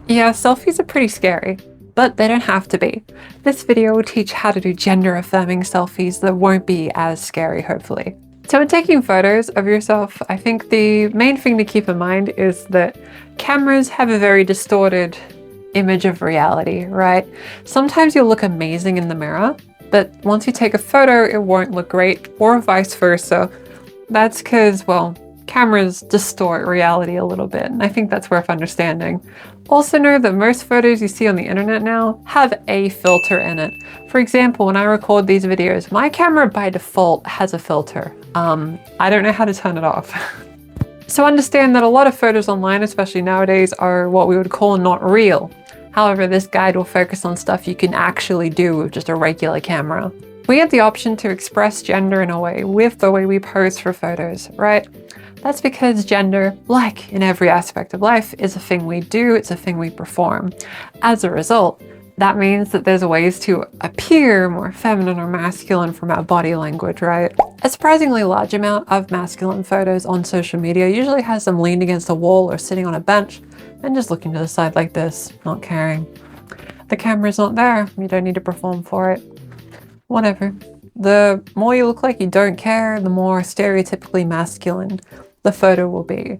Yeah, selfies are pretty scary, but they don't have to be. This video will teach how to do gender-affirming selfies that won't be as scary, hopefully. So when taking photos of yourself, I think the main thing to keep in mind is that cameras have a very distorted image of reality, right? Sometimes you'll look amazing in the mirror, but once you take a photo, it won't look great, or vice versa. That's because, well, cameras distort reality a little bit, and I think that's worth understanding. Also know that most photos you see on the internet now have a filter in it. For example, when I record these videos, my camera by default has a filter. I don't know how to turn it off. So understand that a lot of photos online, especially nowadays, are what we would call not real. However, this guide will focus on stuff you can actually do with just a regular camera. We have the option to express gender in a way with the way we pose for photos, right? That's because gender, like in every aspect of life, is a thing we do, it's a thing we perform. As a result, that means that there's ways to appear more feminine or masculine from our body language, right? A surprisingly large amount of masculine photos on social media usually has them leaned against a wall or sitting on a bench and just looking to the side like this, not caring. The camera's not there, you don't need to perform for it. Whatever. The more you look like you don't care, the more stereotypically masculine the photo will be.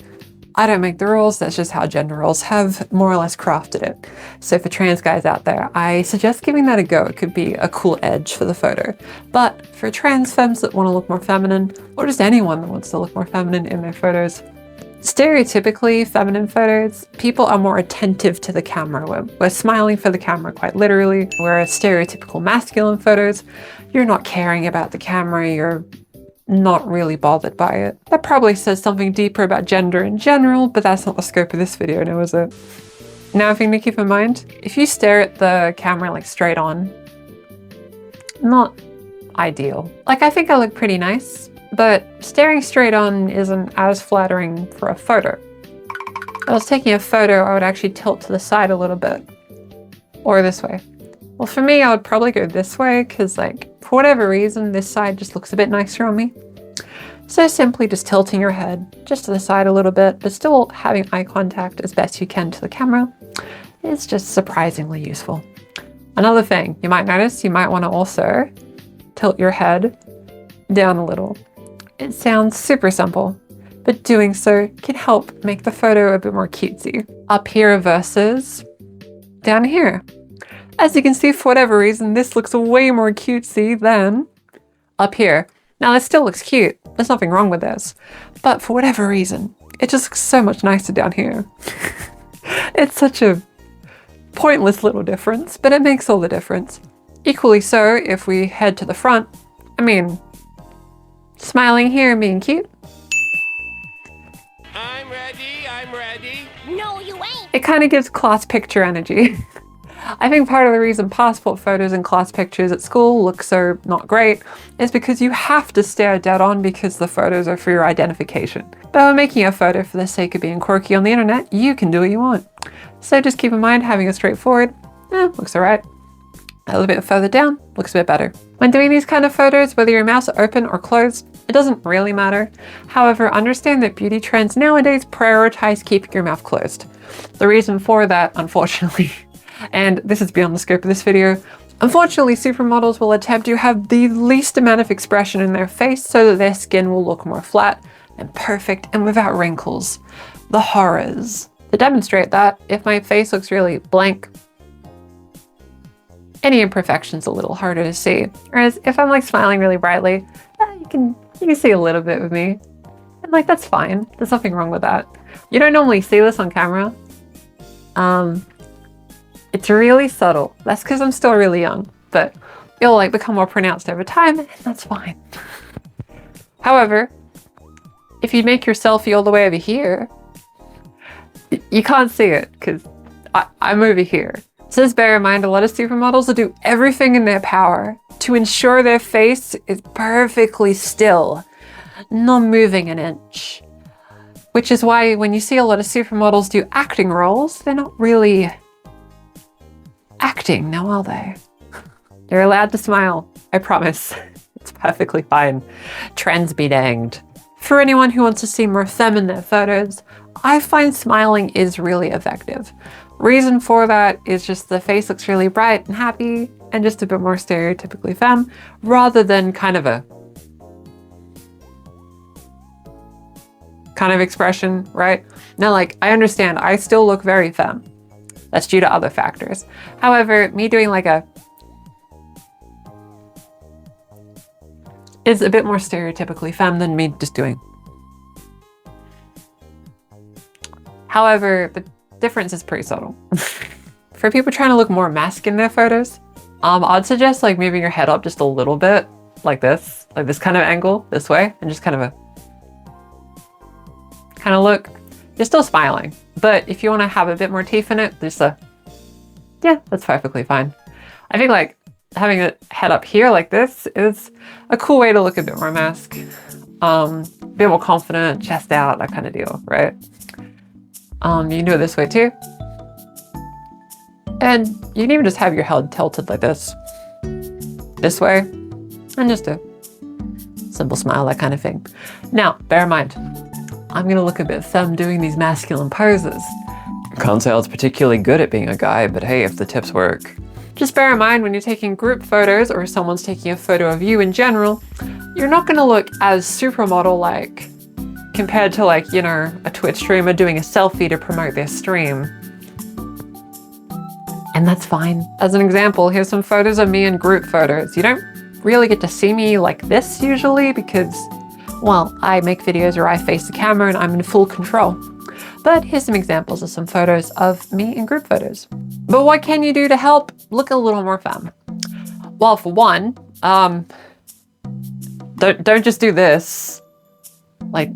I don't make the rules, that's just how gender roles have more or less crafted it. So for trans guys out there, I suggest giving that a go. It could be a cool edge for the photo. But for trans femmes that want to look more feminine, or just anyone that wants to look more feminine in their photos, stereotypically feminine photos, people are more attentive to the camera. We're smiling for the camera quite literally, whereas stereotypical masculine photos, you're not caring about the camera, you're not really bothered by it. That probably says something deeper about gender in general, but that's not the scope of this video now, is it? Now, a thing to keep in mind, if you stare at the camera like straight on, not ideal. Like, I think I look pretty nice, but staring straight on isn't as flattering for a photo. If I was taking a photo, I would actually tilt to the side a little bit, or this way. Well, for me, I would probably go this way because, like, for whatever reason, this side just looks a bit nicer on me. So simply just tilting your head just to the side a little bit, but still having eye contact as best you can to the camera is just surprisingly useful. Another thing you might notice, you might want to also tilt your head down a little. It sounds super simple, but doing so can help make the photo a bit more cutesy. Up here versus down here. As you can see, for whatever reason, this looks way more cutesy than up here. Now, this still looks cute. There's nothing wrong with this. But for whatever reason, it just looks so much nicer down here. It's such a pointless little difference, but it makes all the difference. Equally so, if we head to the front, I mean, smiling here and being cute. I'm ready, I'm ready. No, you ain't. It kind of gives class picture energy. I think part of the reason passport photos and class pictures at school look so not great is because you have to stare dead on because the photos are for your identification. But when making a photo for the sake of being quirky on the internet, you can do what you want. So just keep in mind having a straightforward, looks alright. A little bit further down, looks a bit better. When doing these kind of photos, whether your mouth's open or closed, it doesn't really matter. However, understand that beauty trends nowadays prioritize keeping your mouth closed. The reason for that, unfortunately, and this is beyond the scope of this video, unfortunately, supermodels will attempt to have the least amount of expression in their face so that their skin will look more flat and perfect and without wrinkles. The horrors. To demonstrate that, if my face looks really blank, any imperfection's a little harder to see. Whereas if I'm like smiling really brightly, you can see a little bit of me. And like, that's fine. There's nothing wrong with that. You don't normally see this on camera. It's really subtle. That's because I'm still really young, but it'll like become more pronounced over time, and that's fine. However, if you make your selfie all the way over here, you can't see it because I'm over here. So just bear in mind, a lot of supermodels will do everything in their power to ensure their face is perfectly still, not moving an inch. Which is why when you see a lot of supermodels do acting roles, they're not really acting, now are they? You're allowed to smile, I promise. It's perfectly fine. Trends be danged. For anyone who wants to see more femme in their photos, I find smiling is really effective. Reason for that is just the face looks really bright and happy and just a bit more stereotypically femme rather than kind of expression, right? Now, like, I understand I still look very femme. That's due to other factors. However, me doing like is a bit more stereotypically femme than me just doing. However, the difference is pretty subtle. For people trying to look more mask in their photos, I'd suggest like moving your head up just a little bit, like this kind of angle, this way, and just kind of look. You're still smiling, but if you want to have a bit more teeth in it, yeah, that's perfectly fine. I think like having a head up here like this is a cool way to look a bit more mask, a bit more confident, chest out, that kind of deal, right? You can do it this way too. And you can even just have your head tilted like this way, and just a simple smile, that kind of thing. Now, bear in mind, I'm gonna look a bit femme doing these masculine poses. Can't say I was particularly good at being a guy, but hey, if the tips work. Just bear in mind when you're taking group photos or someone's taking a photo of you in general, you're not gonna look as supermodel-like compared to like, you know, a Twitch streamer doing a selfie to promote their stream. And that's fine. As an example, here's some photos of me in group photos. You don't really get to see me like this usually because, well, I make videos where I face the camera and I'm in full control. But here's some examples of some photos of me in group photos. But what can you do to help look a little more femme? Well, for one, don't just do this. Like,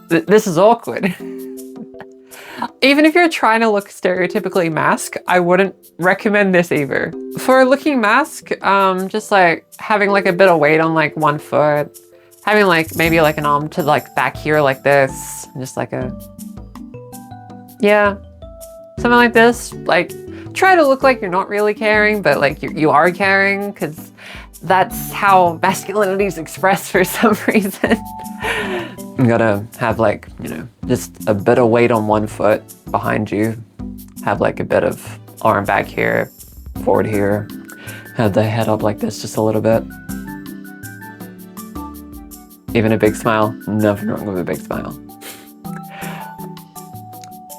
this is awkward. Even if you're trying to look stereotypically mask, I wouldn't recommend this either. For looking mask, just like having like a bit of weight on like one foot, having like maybe like an arm to like back here like this, just like yeah, something like this. Like, try to look like you're not really caring, but like you are caring, because that's how masculinity is expressed for some reason. You gotta have like, you know, just a bit of weight on one foot behind you. Have like a bit of arm back here, forward here. Have the head up like this just a little bit. Even a big smile, nothing wrong with a big smile.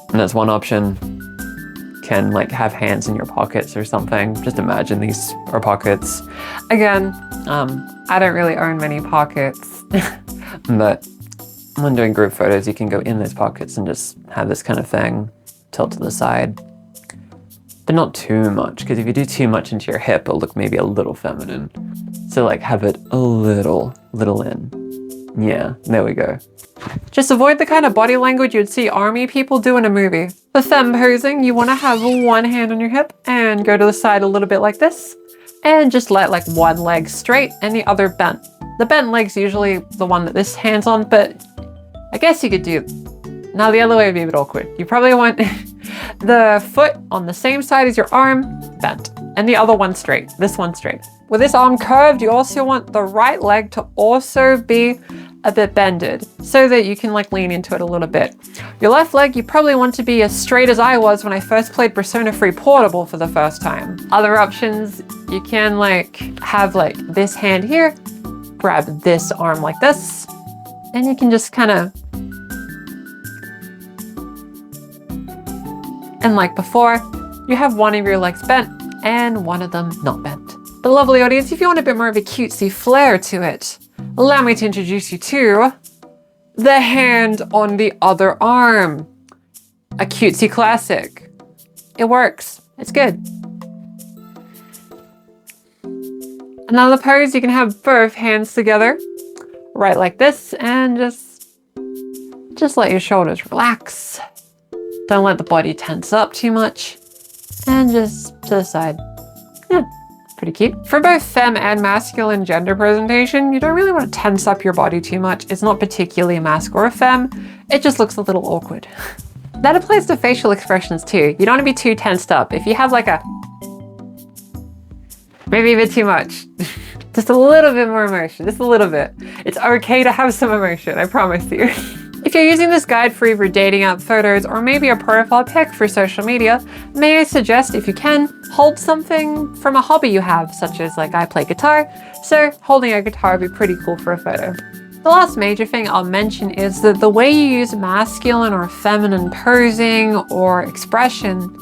And that's one option. Can like have hands in your pockets or something. Just imagine these are pockets. Again, I don't really own many pockets, but when doing group photos, you can go in those pockets and just have this kind of thing, tilt to the side. But not too much, because if you do too much into your hip, it'll look maybe a little feminine. So like have it a little in. Yeah, there we go. Just avoid the kind of body language you'd see army people do in a movie. For femme posing, you want to have one hand on your hip and go to the side a little bit like this. And just let like one leg straight and the other bent. The bent leg's usually the one that this hand's on, but I guess you could do, now the other way would be a bit awkward. You probably want the foot on the same side as your arm bent and the other one straight, this one straight. With this arm curved, you also want the right leg to also be a bit bended so that you can like lean into it a little bit. Your left leg, you probably want to be as straight as I was when I first played Persona 3 Portable for the first time. Other options, you can like have like this hand here, grab this arm like this, and you can just kind of, and like before, you have one of your legs bent and one of them not bent. But lovely audience, if you want a bit more of a cutesy flair to it, allow me to introduce you to the hand on the other arm. A cutesy classic. It works. It's good. Another pose, you can have both hands together, right like this, and just let your shoulders relax. Don't let the body tense up too much. And just to the side. Yeah. Pretty cute. For both femme and masculine gender presentation, you don't really want to tense up your body too much. It's not particularly a mask or a femme. It just looks a little awkward. That applies to facial expressions too. You don't want to be too tensed up. If you have like maybe a bit too much, just a little bit more emotion, just a little bit. It's okay to have some emotion, I promise you. If If you're using this guide for either dating app photos or maybe a profile pic for social media, may I suggest, if you can, hold something from a hobby you have, such as like I play guitar, so holding a guitar would be pretty cool for a photo. The last major thing I'll mention is that the way you use masculine or feminine posing or expression,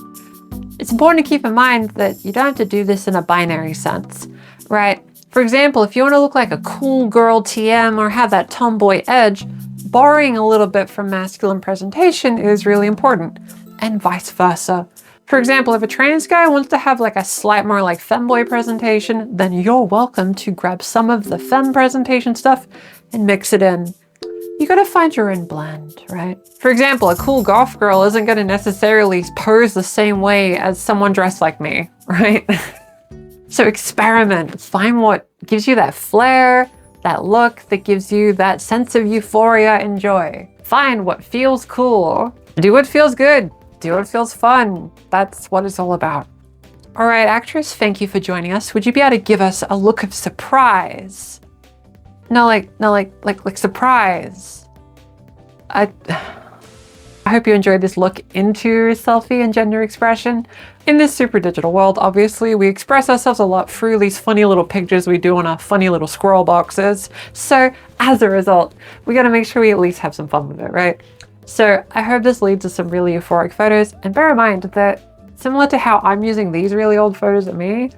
it's important to keep in mind that you don't have to do this in a binary sense, right? For example, if you want to look like a cool girl TM or have that tomboy edge, borrowing a little bit from masculine presentation is really important, and vice versa. For example, if a trans guy wants to have like a slight more like femboy presentation, then you're welcome to grab some of the femme presentation stuff and mix it in. You gotta find your own blend, right? For example, a cool goth girl isn't gonna necessarily pose the same way as someone dressed like me, right? So experiment, find what gives you that flair, that look that gives you that sense of euphoria and joy. Find what feels cool. Do what feels good. Do what feels fun. That's what it's all about. All right, actress, thank you for joining us. Would you be able to give us a look of surprise? No, like surprise. I hope you enjoyed this look into selfie and gender expression. In this super digital world, obviously, we express ourselves a lot through these funny little pictures we do on our funny little scroll boxes. So as a result, we gotta make sure we at least have some fun with it, right? So I hope this leads to some really euphoric photos, and bear in mind that similar to how I'm using these really old photos of me,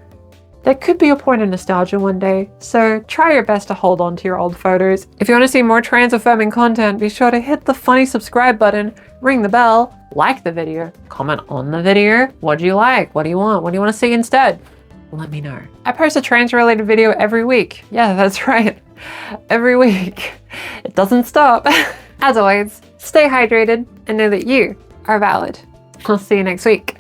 there could be a point of nostalgia one day, so try your best to hold on to your old photos. If you want to see more trans affirming content, be sure to hit the funny subscribe button, ring the bell, like the video, comment on the video. What do you like? What do you want? What do you want to see instead? Let me know. I post a trans related video every week. Yeah, that's right. Every week. It doesn't stop. As always, stay hydrated and know that you are valid. I'll see you next week.